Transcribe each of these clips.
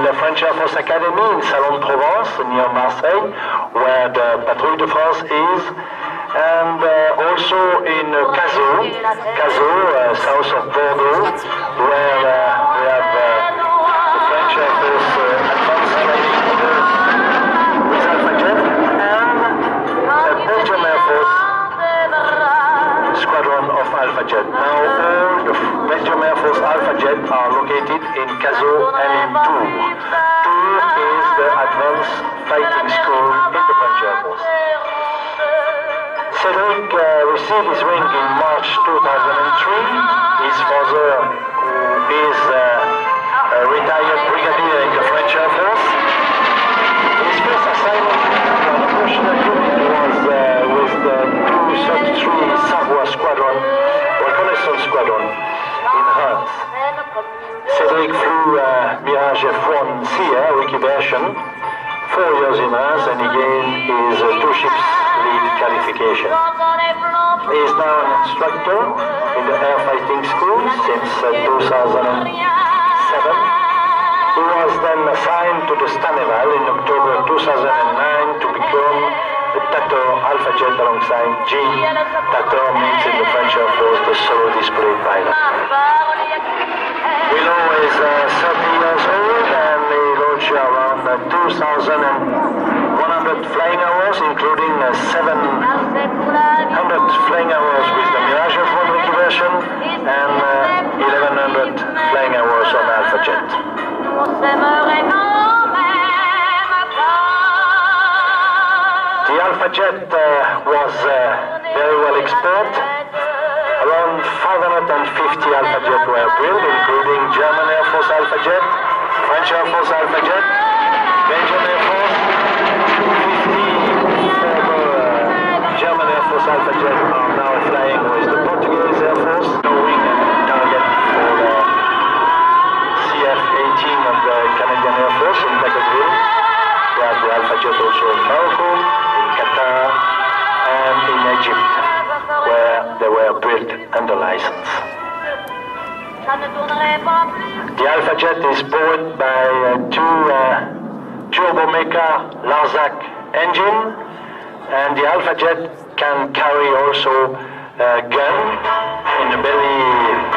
in the French Air Force Academy in Salon-de-Provence, near Marseille, where the Patrouille de France is, and also in Cazaux, south of Bordeaux, where we have the French Air Force advanced training with Alpha Jet, and the Belgian Air Force squadron of Alpha Jet. Now all the Belgium Air Force Alpha Jet are located in Cazaux and in Tours. Tours is the advanced fighting school in the French Air Force. Cédric received his ring in March 2003. His father, who is a retired brigadier in the French Air Force. His first assignment on operational duty was with the 233 Savoie Squadron, Reconnaissance Squadron in Reims. Cédric flew Mirage F1C, Wiki version, 4 years in Reims, and he gained his 2 ships lead qualification. He is now an instructor in the air fighting school since 2007. He was then assigned to the Staneval in October 2009 to become the Tator Alpha Jet alongside G. Tator means in the French Air Force the solo display pilot. Willow is 30 years old and he launched around 2,100 flying hours, including 700 flying hours with the Mirage F1 Wiki version and 1,100 flying hours on Alpha Jet. The Alpha Jet was very well exported. Around 550 Alpha Jet were built, including German Air Force Alpha Jet, French Air Force Alpha Jet, Belgian Air Force, 50 former German Air Force Alpha Jet are now flying with the Portuguese Air Force, knowing a target for the CF-18 of the Canadian Air Force in Bakersville. We have the Alpha Jet also in Morocco, in Qatar, and in Egypt, where they were built under license. The Alpha Jet is powered by 2 Turbomeca Larzac engine, and the Alpha Jet can carry also a gun in the belly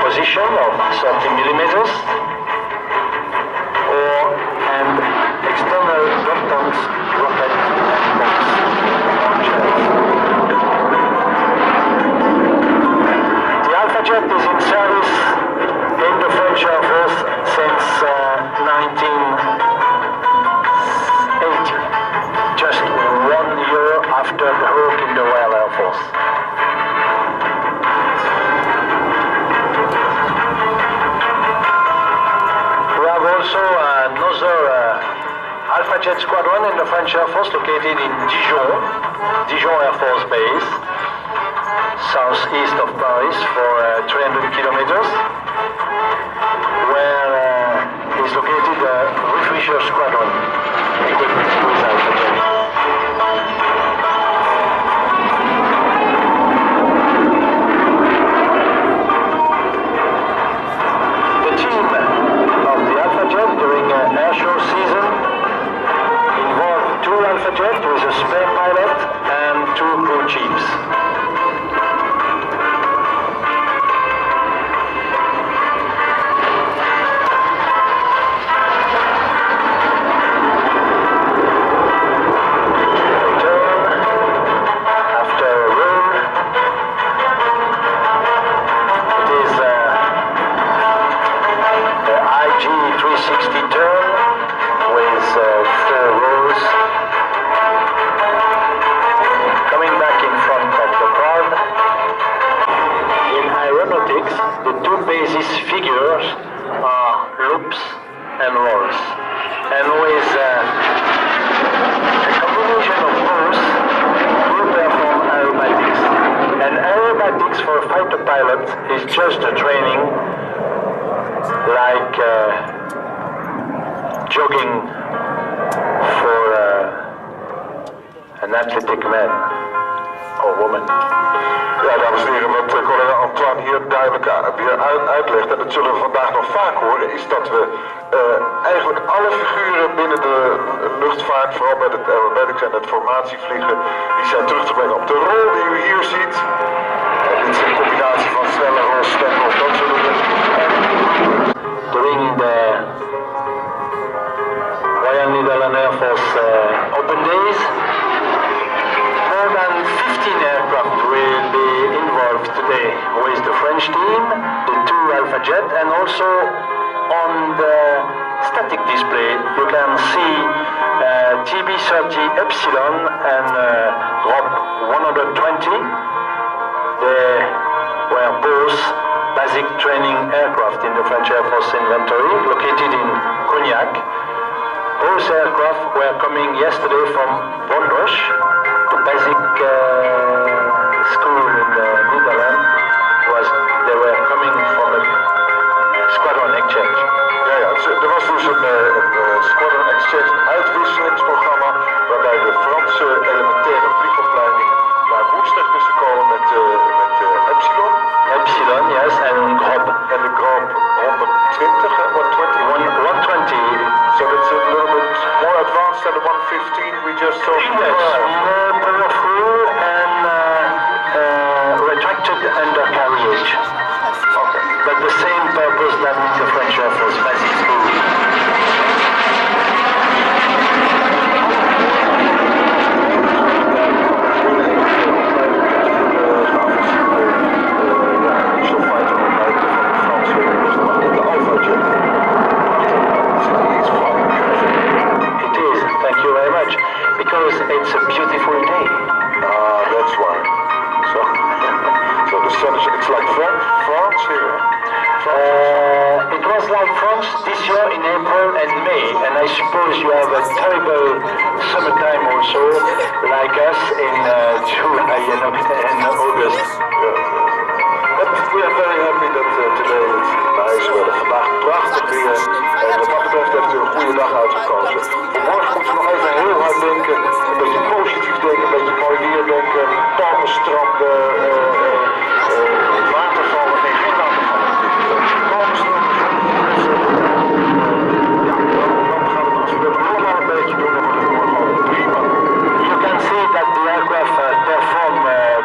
position of 30 millimeters, and external Bromptons rocket box launchers. The Alpha Jet is in service in the French Air Force since 1980, just 1 year after the Hawk in the Royal Air Force. We have also another Alpha Jet squadron in the French Air Force located in Dijon Air Force Base, southeast of Paris for 300 kilometers, where is located a refresher squadron equipped with Alpha Jet. The team of the Alpha Jet during air show season involved 2 Alpha Jet with a spare pilot and 2 crew chiefs. Figures are loops and rolls, and with a combination of both, we perform aerobatics. And aerobatics for a fighter pilot is just a training like jogging for an athletic man. or woman. Ja, dames en heren, wat collega Antoine hier duidelijk weer uitlegt, en dat zullen we vandaag nog vaak horen, is dat we eigenlijk alle figuren binnen de luchtvaart, vooral bij het aerobatics en het formatievliegen, die zijn terug te brengen op de rol die u hier ziet. Dit is een combinatie van snelle rol, stempel, dat soort dingen. During the Royal Netherlands Air Force Open Days, more than 15 aircraft will be involved today with the French team, the 2 Alpha Jet, and also on the static display you can see TB30 Epsilon and Rob 120. They were both basic training aircraft in the French Air Force inventory located in Cognac. Both aircraft were coming yesterday from Bondosh, the basic school in the Netherlands. They were coming from a squadron exchange. Ja, er was dus een Squadron Exchange uitwisselingsprogramma waarbij de Franse elementaire vliegopleiding naar Woensdag is gekomen met Epsilon. Epsilon, yes, and Grob. En de Grob 120, 120. So it's a little bit more advanced than the 115 we just saw. Yes, more powerful and retracted undercarriage. Okay. But the same purpose than the French Air Force basic school. Because it's a beautiful day. That's why. So the sun is, it's like France here. It was like France this year in April and May, and I suppose you have a terrible summertime also, like us in July and August. Yes. But we are very happy that today it's nice weather. Vandaag prachtig weer. En wat dat betreft heeft u een goede dag uitgekozen. Morgen moeten we nog even heel hard denken. Een beetje positief denken, een beetje mooi weer denken. Palmenstranden, watervallen. Nee, geen watervallen. Palmenstranden. Ja, dan gaan we het allemaal een beetje doen. Dan wordt het morgen al prima. You can see that the aircraft perform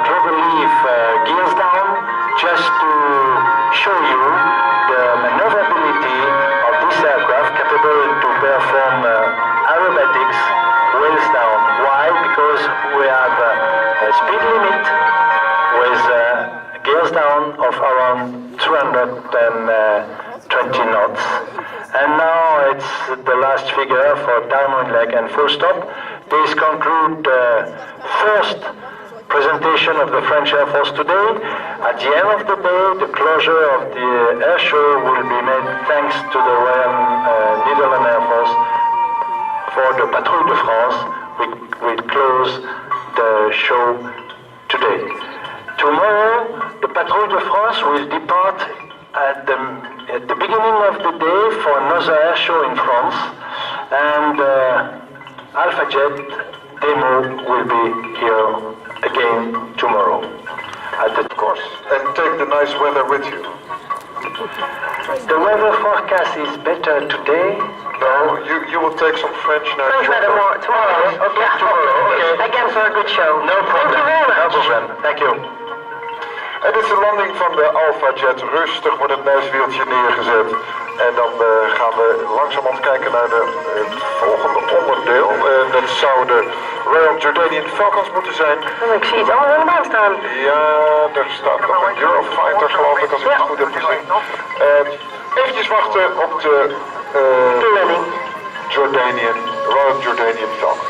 double leaf gears down, just to show you the maneuverability of this aircraft capable to perform aerobatics wheels down. Why? Because we have a speed limit with gears down of around 220 knots. And now it's the last figure for diamond leg and full stop. This concludes the first presentation of the French Air Force today. At the end of the day, the closure of the air show will be made thanks to the Royal Netherlands Air Force. For the Patrouille de France, we will close the show today. Tomorrow, the Patrouille de France will depart at the beginning of the day for another air show in France, and Alpha Jet demo will be here again tomorrow at the course. And take the nice weather with you. The weather forecast is better today. No, you will take some French now. French weather tomorrow. Okay, tomorrow. Okay. Again for a good show. No problem. Thank you very much. No problem. Thank you. En dit is de landing van de Alpha Jet. Rustig wordt het neuswieltje neergezet. En dan gaan we langzamerhand kijken naar het volgende onderdeel. Dat zou de Royal Jordanian Falcons moeten zijn. Oh, ik zie het allemaal aan de baan staan. Ja, er staat nog een Eurofighter geloof ik, als ik het goed heb gezien. Eventjes wachten op de Royal Jordanian Falcons.